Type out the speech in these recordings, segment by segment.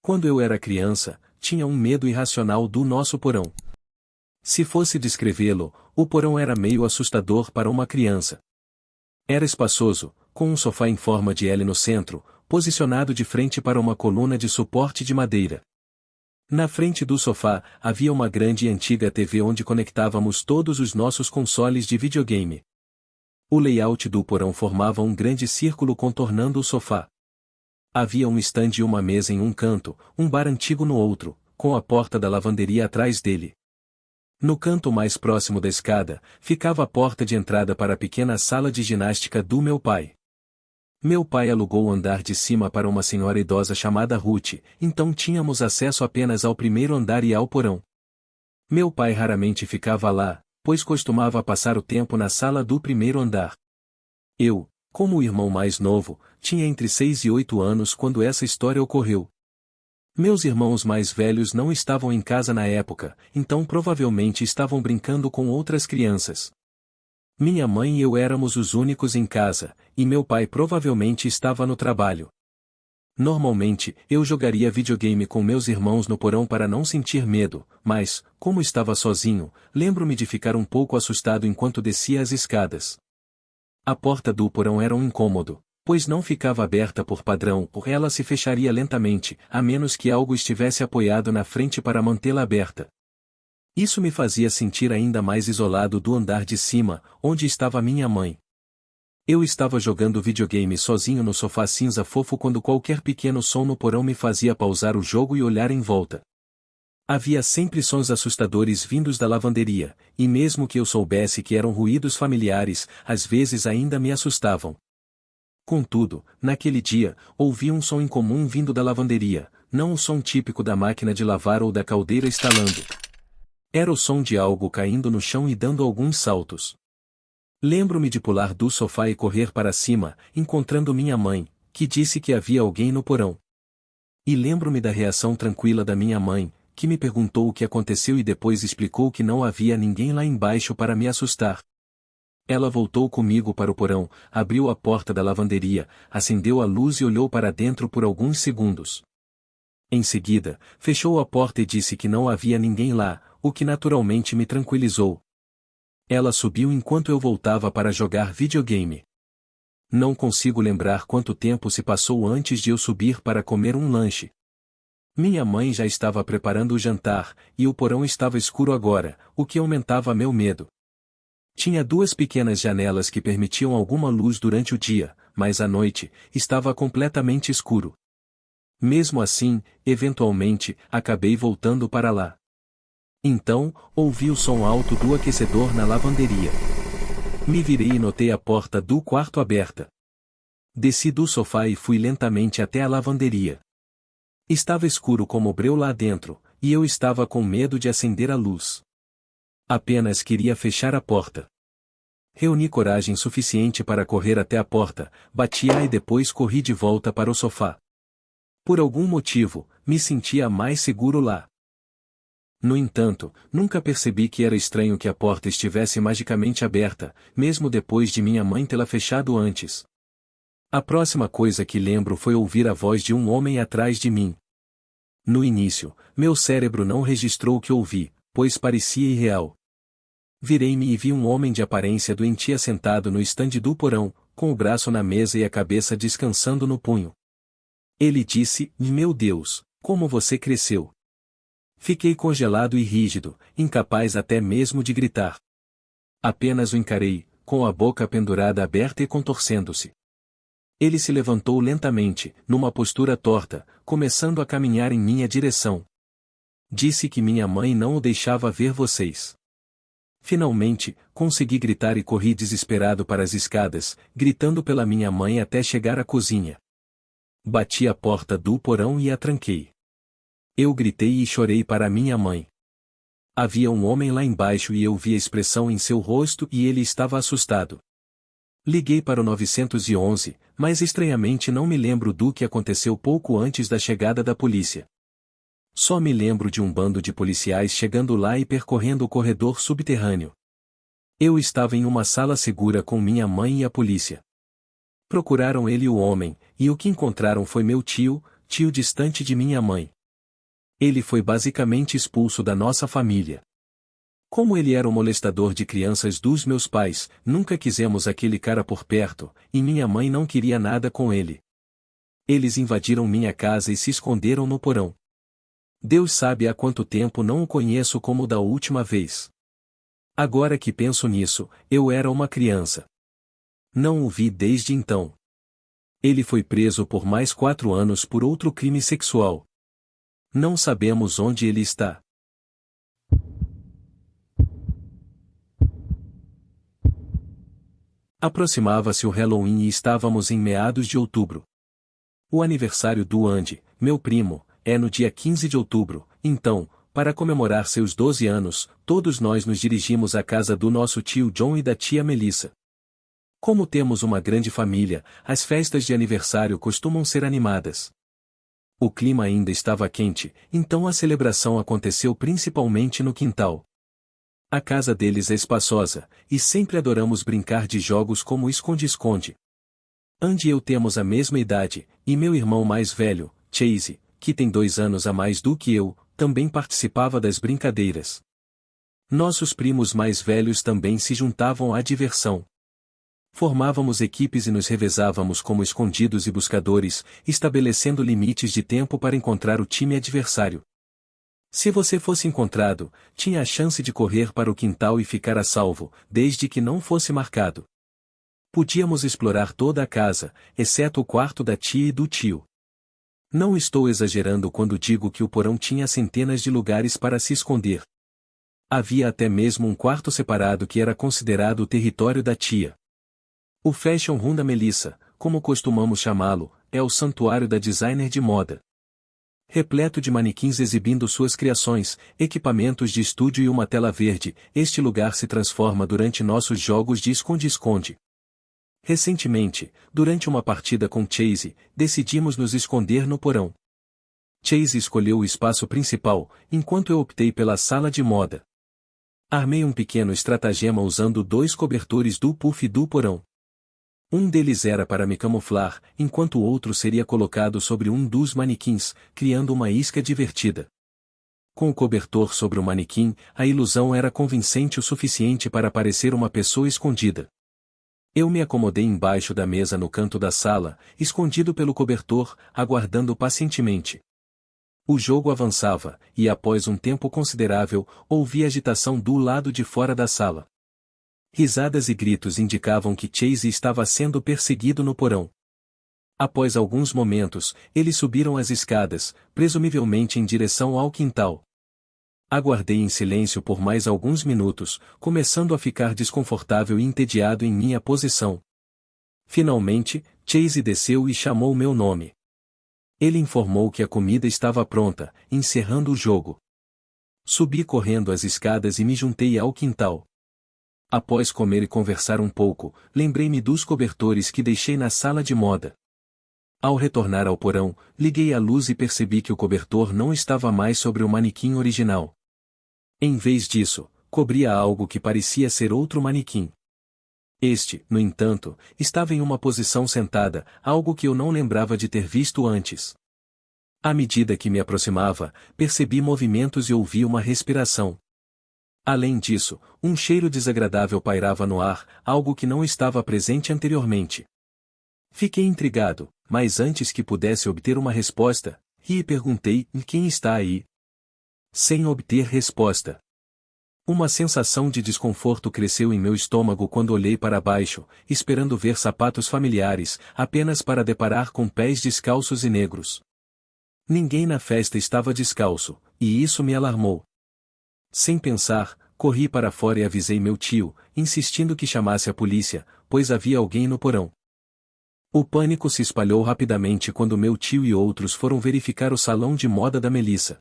Quando eu era criança, tinha um medo irracional do nosso porão. Se fosse descrevê-lo, o porão era meio assustador para uma criança. Era espaçoso, com um sofá em forma de L no centro, posicionado de frente para uma coluna de suporte de madeira. Na frente do sofá, havia uma grande e antiga TV onde conectávamos todos os nossos consoles de videogame. O layout do porão formava um grande círculo contornando o sofá. Havia um estande e uma mesa em um canto, um bar antigo no outro, com a porta da lavanderia atrás dele. No canto mais próximo da escada, ficava a porta de entrada para a pequena sala de ginástica do meu pai. Meu pai alugou o andar de cima para uma senhora idosa chamada Ruth, então tínhamos acesso apenas ao primeiro andar e ao porão. Meu pai raramente ficava lá, pois costumava passar o tempo na sala do primeiro andar. Eu, como o irmão mais novo, tinha entre 6 e 8 anos quando essa história ocorreu. Meus irmãos mais velhos não estavam em casa na época, então provavelmente estavam brincando com outras crianças. Minha mãe e eu éramos os únicos em casa, e meu pai provavelmente estava no trabalho. Normalmente, eu jogaria videogame com meus irmãos no porão para não sentir medo, mas, como estava sozinho, lembro-me de ficar um pouco assustado enquanto descia as escadas. A porta do porão era um incômodo, pois não ficava aberta por padrão, ou ela se fecharia lentamente, a menos que algo estivesse apoiado na frente para mantê-la aberta. Isso me fazia sentir ainda mais isolado do andar de cima, onde estava minha mãe. Eu estava jogando videogame sozinho no sofá cinza fofo quando qualquer pequeno som no porão me fazia pausar o jogo e olhar em volta. Havia sempre sons assustadores vindos da lavanderia, e mesmo que eu soubesse que eram ruídos familiares, às vezes ainda me assustavam. Contudo, naquele dia, ouvi um som incomum vindo da lavanderia, não o som típico da máquina de lavar ou da caldeira estalando. Era o som de algo caindo no chão e dando alguns saltos. Lembro-me de pular do sofá e correr para cima, encontrando minha mãe, que disse que havia alguém no porão. E lembro-me da reação tranquila da minha mãe, que me perguntou o que aconteceu e depois explicou que não havia ninguém lá embaixo para me assustar. Ela voltou comigo para o porão, abriu a porta da lavanderia, acendeu a luz e olhou para dentro por alguns segundos. Em seguida, fechou a porta e disse que não havia ninguém lá, o que naturalmente me tranquilizou. Ela subiu enquanto eu voltava para jogar videogame. Não consigo lembrar quanto tempo se passou antes de eu subir para comer um lanche. Minha mãe já estava preparando o jantar, e o porão estava escuro agora, o que aumentava meu medo. Tinha 2 pequenas janelas que permitiam alguma luz durante o dia, mas à noite, estava completamente escuro. Mesmo assim, eventualmente, acabei voltando para lá. Então, ouvi o som alto do aquecedor na lavanderia. Me virei e notei a porta do quarto aberta. Desci do sofá e fui lentamente até a lavanderia. Estava escuro como breu lá dentro, e eu estava com medo de acender a luz. Apenas queria fechar a porta. Reuni coragem suficiente para correr até a porta, bati-a e depois corri de volta para o sofá. Por algum motivo, me sentia mais seguro lá. No entanto, nunca percebi que era estranho que a porta estivesse magicamente aberta, mesmo depois de minha mãe tê-la fechado antes. A próxima coisa que lembro foi ouvir a voz de um homem atrás de mim. No início, meu cérebro não registrou o que ouvi, pois parecia irreal. Virei-me e vi um homem de aparência doentia sentado no estande do porão, com o braço na mesa e a cabeça descansando no punho. Ele disse: "Meu Deus, como você cresceu!" Fiquei congelado e rígido, incapaz até mesmo de gritar. Apenas o encarei, com a boca pendurada aberta e contorcendo-se. Ele se levantou lentamente, numa postura torta, começando a caminhar em minha direção. Disse que minha mãe não o deixava ver vocês. Finalmente, consegui gritar e corri desesperado para as escadas, gritando pela minha mãe até chegar à cozinha. Bati a porta do porão e a tranquei. Eu gritei e chorei para minha mãe. Havia um homem lá embaixo e eu vi a expressão em seu rosto e ele estava assustado. Liguei para o 911, mas estranhamente não me lembro do que aconteceu pouco antes da chegada da polícia. Só me lembro de um bando de policiais chegando lá e percorrendo o corredor subterrâneo. Eu estava em uma sala segura com minha mãe e a polícia. Procuraram ele e o homem, e o que encontraram foi meu tio, tio distante de minha mãe. Ele foi basicamente expulso da nossa família. Como ele era o molestador de crianças dos meus pais, nunca quisemos aquele cara por perto, e minha mãe não queria nada com ele. Eles invadiram minha casa e se esconderam no porão. Deus sabe há quanto tempo não o conheço como da última vez. Agora que penso nisso, eu era uma criança. Não o vi desde então. Ele foi preso por mais 4 anos por outro crime sexual. Não sabemos onde ele está. Aproximava-se o Halloween e estávamos em meados de outubro. O aniversário do Andy, meu primo, é no dia 15 de outubro, então, para comemorar seus 12 anos, todos nós nos dirigimos à casa do nosso tio John e da tia Melissa. Como temos uma grande família, as festas de aniversário costumam ser animadas. O clima ainda estava quente, então a celebração aconteceu principalmente no quintal. A casa deles é espaçosa, e sempre adoramos brincar de jogos como esconde-esconde. Andy e eu temos a mesma idade, e meu irmão mais velho, Chase, que tem 2 anos a mais do que eu, também participava das brincadeiras. Nossos primos mais velhos também se juntavam à diversão. Formávamos equipes e nos revezávamos como escondidos e buscadores, estabelecendo limites de tempo para encontrar o time adversário. Se você fosse encontrado, tinha a chance de correr para o quintal e ficar a salvo, desde que não fosse marcado. Podíamos explorar toda a casa, exceto o quarto da tia e do tio. Não estou exagerando quando digo que o porão tinha centenas de lugares para se esconder. Havia até mesmo um quarto separado que era considerado o território da tia. O Fashion Room da Melissa, como costumamos chamá-lo, é o santuário da designer de moda. Repleto de manequins exibindo suas criações, equipamentos de estúdio e uma tela verde, este lugar se transforma durante nossos jogos de esconde-esconde. Recentemente, durante uma partida com Chase, decidimos nos esconder no porão. Chase escolheu o espaço principal, enquanto eu optei pela sala de moda. Armei um pequeno estratagema usando 2 cobertores do puff do porão. Um deles era para me camuflar, enquanto o outro seria colocado sobre um dos manequins, criando uma isca divertida. Com o cobertor sobre o manequim, a ilusão era convincente o suficiente para parecer uma pessoa escondida. Eu me acomodei embaixo da mesa no canto da sala, escondido pelo cobertor, aguardando pacientemente. O jogo avançava, e após um tempo considerável, ouvi agitação do lado de fora da sala. Risadas e gritos indicavam que Chase estava sendo perseguido no porão. Após alguns momentos, eles subiram as escadas, presumivelmente em direção ao quintal. Aguardei em silêncio por mais alguns minutos, começando a ficar desconfortável e entediado em minha posição. Finalmente, Chase desceu e chamou meu nome. Ele informou que a comida estava pronta, encerrando o jogo. Subi correndo as escadas e me juntei ao quintal. Após comer e conversar um pouco, lembrei-me dos cobertores que deixei na sala de moda. Ao retornar ao porão, liguei a luz e percebi que o cobertor não estava mais sobre o manequim original. Em vez disso, cobria algo que parecia ser outro manequim. Este, no entanto, estava em uma posição sentada, algo que eu não lembrava de ter visto antes. À medida que me aproximava, percebi movimentos e ouvi uma respiração. Além disso, um cheiro desagradável pairava no ar, algo que não estava presente anteriormente. Fiquei intrigado, mas antes que pudesse obter uma resposta, ri e perguntei: quem está aí? Sem obter resposta. Uma sensação de desconforto cresceu em meu estômago quando olhei para baixo, esperando ver sapatos familiares, apenas para deparar com pés descalços e negros. Ninguém na festa estava descalço, e isso me alarmou. Sem pensar, corri para fora e avisei meu tio, insistindo que chamasse a polícia, pois havia alguém no porão. O pânico se espalhou rapidamente quando meu tio e outros foram verificar o salão de moda da Melissa.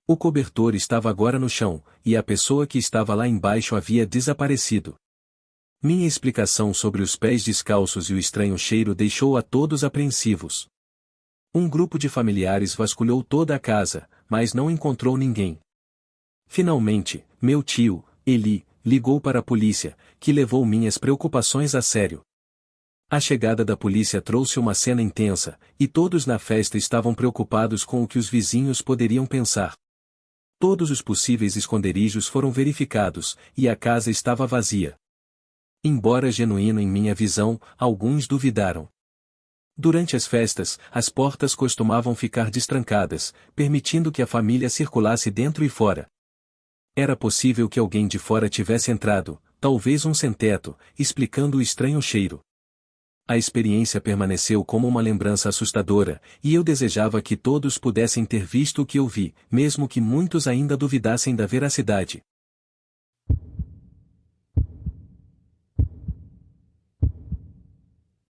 O cobertor estava agora no chão, e a pessoa que estava lá embaixo havia desaparecido. Minha explicação sobre os pés descalços e o estranho cheiro deixou a todos apreensivos. Um grupo de familiares vasculhou toda a casa, mas não encontrou ninguém. Finalmente, meu tio, Eli, ligou para a polícia, que levou minhas preocupações a sério. A chegada da polícia trouxe uma cena intensa, e todos na festa estavam preocupados com o que os vizinhos poderiam pensar. Todos os possíveis esconderijos foram verificados, e a casa estava vazia. Embora genuíno em minha visão, alguns duvidaram. Durante as festas, as portas costumavam ficar destrancadas, permitindo que a família circulasse dentro e fora. Era possível que alguém de fora tivesse entrado, talvez um sem-teto, explicando o estranho cheiro. A experiência permaneceu como uma lembrança assustadora, e eu desejava que todos pudessem ter visto o que eu vi, mesmo que muitos ainda duvidassem da veracidade.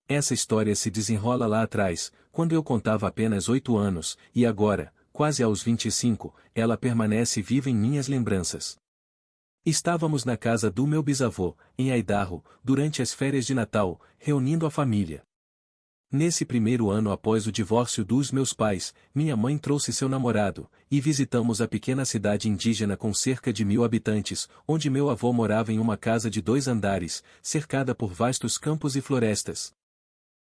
Essa história se desenrola lá atrás, quando eu contava apenas 8 anos, e agora, quase aos 25, ela permanece viva em minhas lembranças. Estávamos na casa do meu bisavô, em Idaho, durante as férias de Natal, reunindo a família. Nesse primeiro ano após o divórcio dos meus pais, minha mãe trouxe seu namorado, e visitamos a pequena cidade indígena com cerca de 1.000 habitantes, onde meu avô morava em uma casa de 2 andares, cercada por vastos campos e florestas.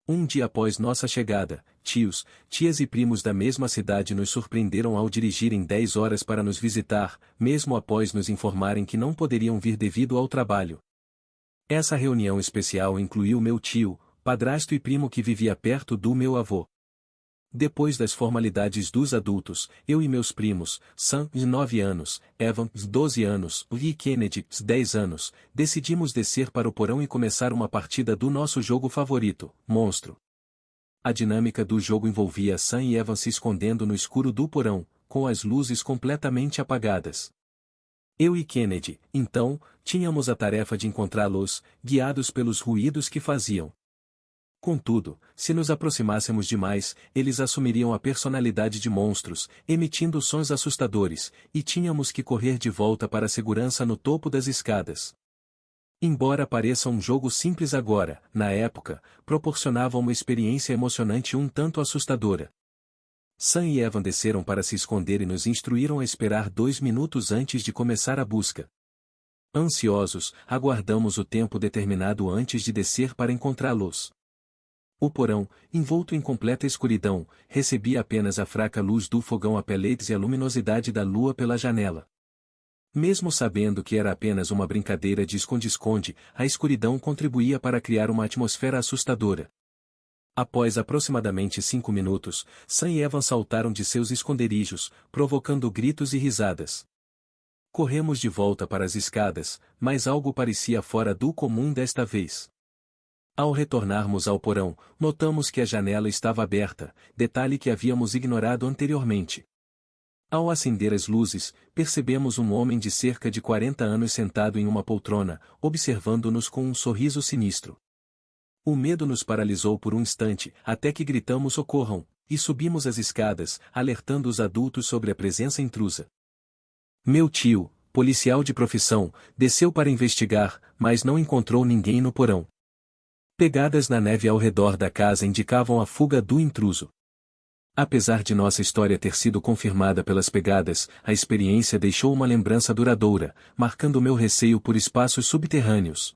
Um dia após nossa chegada, tios, tias e primos da mesma cidade nos surpreenderam ao dirigirem 10 horas para nos visitar, mesmo após nos informarem que não poderiam vir devido ao trabalho. Essa reunião especial incluiu meu tio, padrasto e primo que vivia perto do meu avô. Depois das formalidades dos adultos, eu e meus primos, Sam, de 9 anos, Evan, de 12 anos, e Kennedy, de 10 anos, decidimos descer para o porão e começar uma partida do nosso jogo favorito, Monstro. A dinâmica do jogo envolvia Sam e Evan se escondendo no escuro do porão, com as luzes completamente apagadas. Eu e Kennedy, então, tínhamos a tarefa de encontrá-los, guiados pelos ruídos que faziam. Contudo, se nos aproximássemos demais, eles assumiriam a personalidade de monstros, emitindo sons assustadores, e tínhamos que correr de volta para a segurança no topo das escadas. Embora pareça um jogo simples agora, na época, proporcionava uma experiência emocionante um tanto assustadora. Sam e Evan desceram para se esconder e nos instruíram a esperar 2 minutos antes de começar a busca. Ansiosos, aguardamos o tempo determinado antes de descer para encontrá-los. O porão, envolto em completa escuridão, recebia apenas a fraca luz do fogão a pellets e a luminosidade da lua pela janela. Mesmo sabendo que era apenas uma brincadeira de esconde-esconde, a escuridão contribuía para criar uma atmosfera assustadora. Após aproximadamente 5 minutos, Sam e Evan saltaram de seus esconderijos, provocando gritos e risadas. Corremos de volta para as escadas, mas algo parecia fora do comum desta vez. Ao retornarmos ao porão, notamos que a janela estava aberta, detalhe que havíamos ignorado anteriormente. Ao acender as luzes, percebemos um homem de cerca de 40 anos sentado em uma poltrona, observando-nos com um sorriso sinistro. O medo nos paralisou por um instante, até que gritamos socorram, e subimos as escadas, alertando os adultos sobre a presença intrusa. Meu tio, policial de profissão, desceu para investigar, mas não encontrou ninguém no porão. Pegadas na neve ao redor da casa indicavam a fuga do intruso. Apesar de nossa história ter sido confirmada pelas pegadas, a experiência deixou uma lembrança duradoura, marcando meu receio por espaços subterrâneos.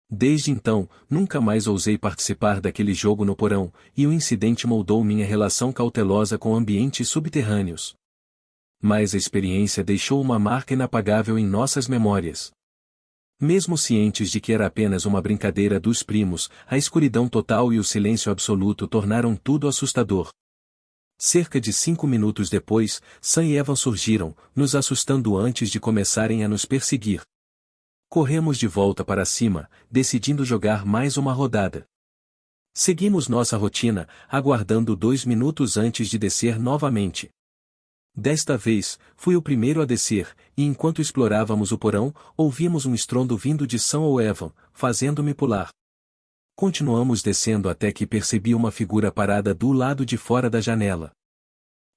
Desde então, nunca mais ousei participar daquele jogo no porão, e o incidente moldou minha relação cautelosa com ambientes subterrâneos. Mas a experiência deixou uma marca inapagável em nossas memórias. Mesmo cientes de que era apenas uma brincadeira dos primos, a escuridão total e o silêncio absoluto tornaram tudo assustador. Cerca de 5 minutos depois, Sam e Evan surgiram, nos assustando antes de começarem a nos perseguir. Corremos de volta para cima, decidindo jogar mais uma rodada. Seguimos nossa rotina, aguardando 2 minutos antes de descer novamente. Desta vez, fui o primeiro a descer, e enquanto explorávamos o porão, ouvimos um estrondo vindo de Sam ou Evan, fazendo-me pular. Continuamos descendo até que percebi uma figura parada do lado de fora da janela.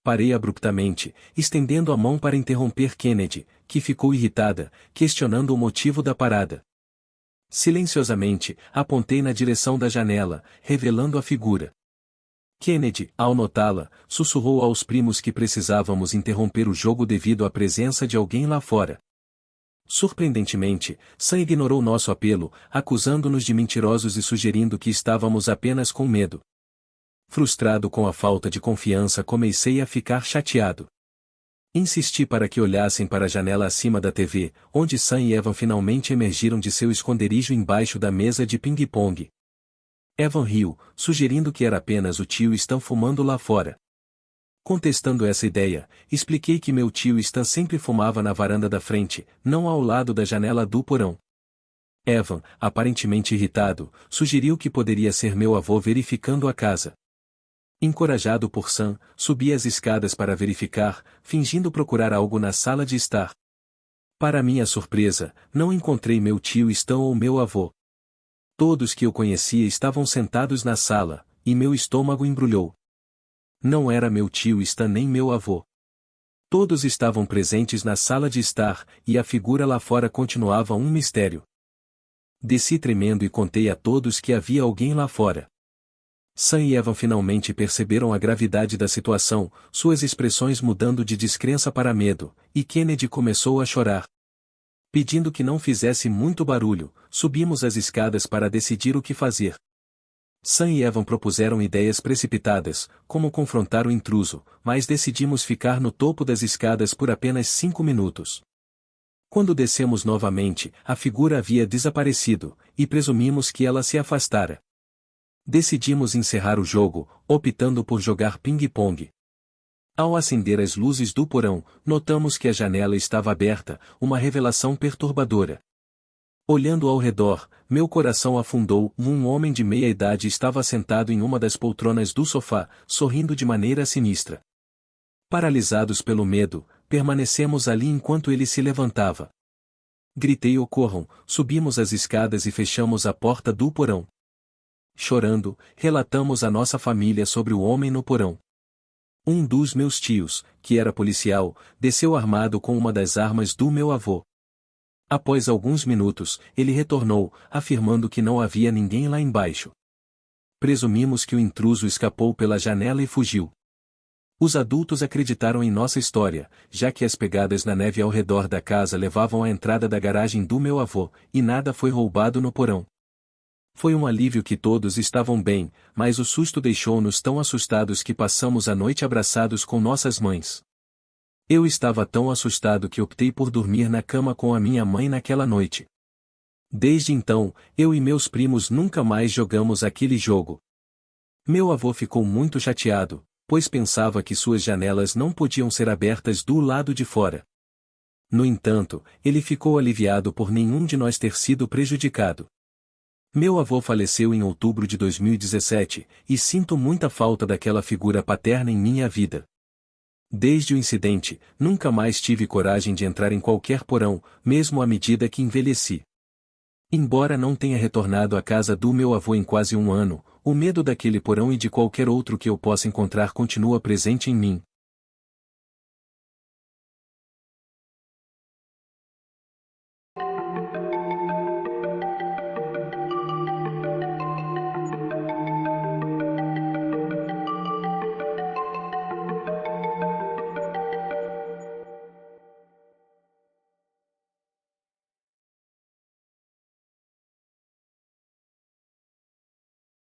Parei abruptamente, estendendo a mão para interromper Kennedy, que ficou irritada, questionando o motivo da parada. Silenciosamente, apontei na direção da janela, revelando a figura. Kennedy, ao notá-la, sussurrou aos primos que precisávamos interromper o jogo devido à presença de alguém lá fora. Surpreendentemente, Sam ignorou nosso apelo, acusando-nos de mentirosos e sugerindo que estávamos apenas com medo. Frustrado com a falta de confiança, comecei a ficar chateado. Insisti para que olhassem para a janela acima da TV, onde Sam e Evan finalmente emergiram de seu esconderijo embaixo da mesa de ping-pong. Evan riu, sugerindo que era apenas o tio Stan fumando lá fora. Contestando essa ideia, expliquei que meu tio Stan sempre fumava na varanda da frente, não ao lado da janela do porão. Evan, aparentemente irritado, sugeriu que poderia ser meu avô verificando a casa. Encorajado por Sam, subi as escadas para verificar, fingindo procurar algo na sala de estar. Para minha surpresa, não encontrei meu tio Stan ou meu avô. Todos que eu conhecia estavam sentados na sala, e meu estômago embrulhou. Não era meu tio Stan nem meu avô. Todos estavam presentes na sala de estar, e a figura lá fora continuava um mistério. Desci tremendo e contei a todos que havia alguém lá fora. Sam e Evan finalmente perceberam a gravidade da situação, suas expressões mudando de descrença para medo, e Kennedy começou a chorar. Pedindo que não fizesse muito barulho, subimos as escadas para decidir o que fazer. Sam e Evan propuseram ideias precipitadas, como confrontar o intruso, mas decidimos ficar no topo das escadas por apenas 5 minutos. Quando descemos novamente, a figura havia desaparecido, e presumimos que ela se afastara. Decidimos encerrar o jogo, optando por jogar ping-pong. Ao acender as luzes do porão, notamos que a janela estava aberta, uma revelação perturbadora. Olhando ao redor, meu coração afundou. Um homem de meia idade estava sentado em uma das poltronas do sofá, sorrindo de maneira sinistra. Paralisados pelo medo, permanecemos ali enquanto ele se levantava. Gritei: "Ocorram!", subimos as escadas e fechamos a porta do porão. Chorando, relatamos à nossa família sobre o homem no porão. Um dos meus tios, que era policial, desceu armado com uma das armas do meu avô. Após alguns minutos, ele retornou, afirmando que não havia ninguém lá embaixo. Presumimos que o intruso escapou pela janela e fugiu. Os adultos acreditaram em nossa história, já que as pegadas na neve ao redor da casa levavam à entrada da garagem do meu avô, e nada foi roubado no porão. Foi um alívio que todos estavam bem, mas o susto deixou-nos tão assustados que passamos a noite abraçados com nossas mães. Eu estava tão assustado que optei por dormir na cama com a minha mãe naquela noite. Desde então, eu e meus primos nunca mais jogamos aquele jogo. Meu avô ficou muito chateado, pois pensava que suas janelas não podiam ser abertas do lado de fora. No entanto, ele ficou aliviado por nenhum de nós ter sido prejudicado. Meu avô faleceu em outubro de 2017, e sinto muita falta daquela figura paterna em minha vida. Desde o incidente, nunca mais tive coragem de entrar em qualquer porão, mesmo à medida que envelheci. Embora não tenha retornado à casa do meu avô em quase um ano, o medo daquele porão e de qualquer outro que eu possa encontrar continua presente em mim,